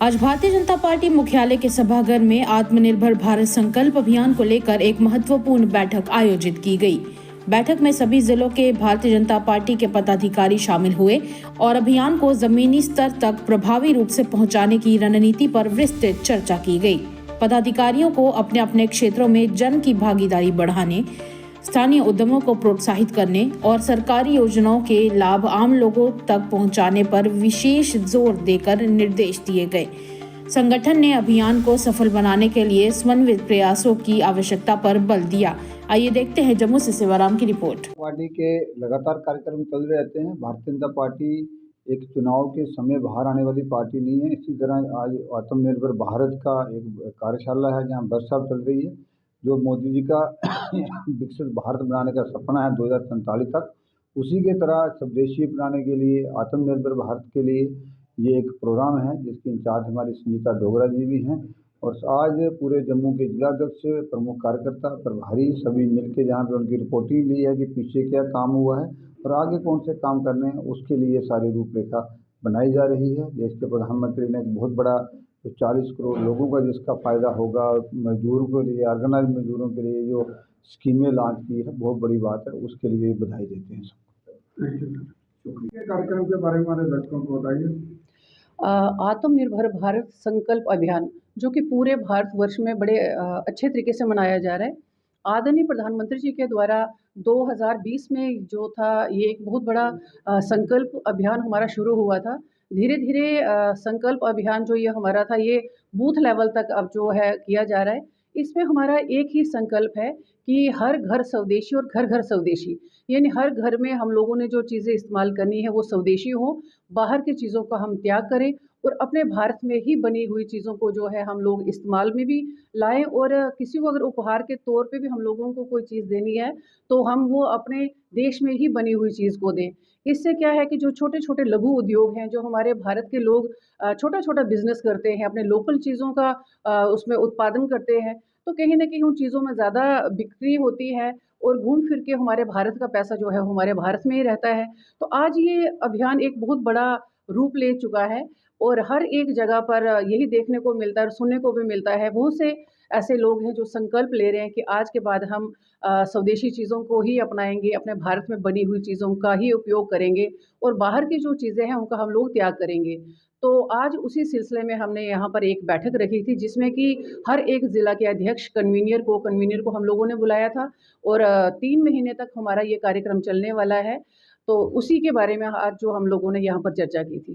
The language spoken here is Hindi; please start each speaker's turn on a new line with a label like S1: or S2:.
S1: आज भारतीय जनता पार्टी मुख्यालय के सभागार में आत्मनिर्भर भारत संकल्प अभियान को लेकर एक महत्वपूर्ण बैठक आयोजित की गई। बैठक में सभी जिलों के भारतीय जनता पार्टी के पदाधिकारी शामिल हुए और अभियान को जमीनी स्तर तक प्रभावी रूप से पहुंचाने की रणनीति पर विस्तृत चर्चा की गई। पदाधिकारियों को अपने अपने क्षेत्रों में जन की भागीदारी बढ़ाने, स्थानीय उद्यमों को प्रोत्साहित करने और सरकारी योजनाओं के लाभ आम लोगों तक पहुंचाने पर विशेष जोर देकर निर्देश दिए गए। संगठन ने अभियान को सफल बनाने के लिए समन्वित प्रयासों की आवश्यकता पर बल दिया। आइए देखते हैं जम्मू से सेवाराम की रिपोर्ट।
S2: पार्टी के लगातार कार्यक्रम चल रहते हैं। भारतीय जनता पार्टी एक चुनाव के समय बाहर आने वाली पार्टी नहीं है। इसी तरह आज आत्मनिर्भर भारत का एक कार्यशाला है जहां वर्कशॉप चल रही है, जो मोदी जी का विकसित भारत बनाने का सपना है 2047 तक। उसी के तरह स्वदेशी बनाने के लिए, आत्मनिर्भर भारत के लिए ये एक प्रोग्राम है जिसके इंचार्ज हमारी संजीता डोगरा जी भी हैं। और आज पूरे जम्मू के जिलाध्यक्ष, प्रमुख कार्यकर्ता, प्रभारी सभी मिलकर जहाँ पे उनकी रिपोर्टिंग ली है कि पीछे क्या काम हुआ है और आगे कौन से काम करने हैं, उसके लिए सारी रूपरेखा बनाई जा रही है। देश के प्रधानमंत्री ने एक बहुत बड़ा 40 करोड़ लोगों का जिसका फ़ायदा होगा, मजदूरों के लिए, ऑर्गेनाइज मजदूरों के लिए जो स्कीमें लॉन्च की है, बहुत बड़ी बात है। उसके लिए बधाई देते हैं सबको। कार्यक्रम के बारे में हमारे दर्शकों को बताइए।
S3: आत्मनिर्भर भारत संकल्प अभियान जो कि पूरे भारतवर्ष में बड़े अच्छे तरीके से मनाया जा रहा है। आदरणीय प्रधानमंत्री जी के द्वारा 2020 में जो था ये एक बहुत बड़ा संकल्प अभियान हमारा शुरू हुआ था। धीरे धीरे संकल्प अभियान जो ये हमारा था ये बूथ लेवल तक अब जो है किया जा रहा है। इसमें हमारा एक ही संकल्प है कि हर घर स्वदेशी और घर घर स्वदेशी, यानी हर घर में हम लोगों ने जो चीज़ें इस्तेमाल करनी है वो स्वदेशी हो, बाहर की चीज़ों का हम त्याग करें और अपने भारत में ही बनी हुई चीज़ों को जो है हम लोग इस्तेमाल में भी लाएं। और किसी को अगर उपहार के तौर पे भी हम लोगों को कोई चीज़ देनी है तो हम वो अपने देश में ही बनी हुई चीज़ को दें। इससे क्या है कि जो छोटे छोटे लघु उद्योग हैं, जो हमारे भारत के लोग छोटा छोटा बिजनेस करते हैं, अपने लोकल चीज़ों का उसमें उत्पादन करते हैं, तो कहीं ना कहीं उन चीज़ों में ज़्यादा बिक्री होती है और घूम फिर के हमारे भारत का पैसा जो है हमारे भारत में ही रहता है। तो आज ये अभियान एक बहुत बड़ा रूप ले चुका है और हर एक जगह पर यही देखने को मिलता है और सुनने को भी मिलता है। बहुत से ऐसे लोग हैं जो संकल्प ले रहे हैं कि आज के बाद हम स्वदेशी चीज़ों को ही अपनाएंगे, अपने भारत में बनी हुई चीज़ों का ही उपयोग करेंगे और बाहर की जो चीज़ें हैं उनका हम लोग त्याग करेंगे। तो आज उसी सिलसिले में हमने यहाँ पर एक बैठक रखी थी जिसमें कि हर एक ज़िला के अध्यक्ष, कन्वीनर को हम लोगों ने बुलाया था और 3 महीने तक हमारा ये कार्यक्रम चलने वाला है। तो उसी के बारे में आज जो हम लोगों ने यहाँ पर चर्चा की थी।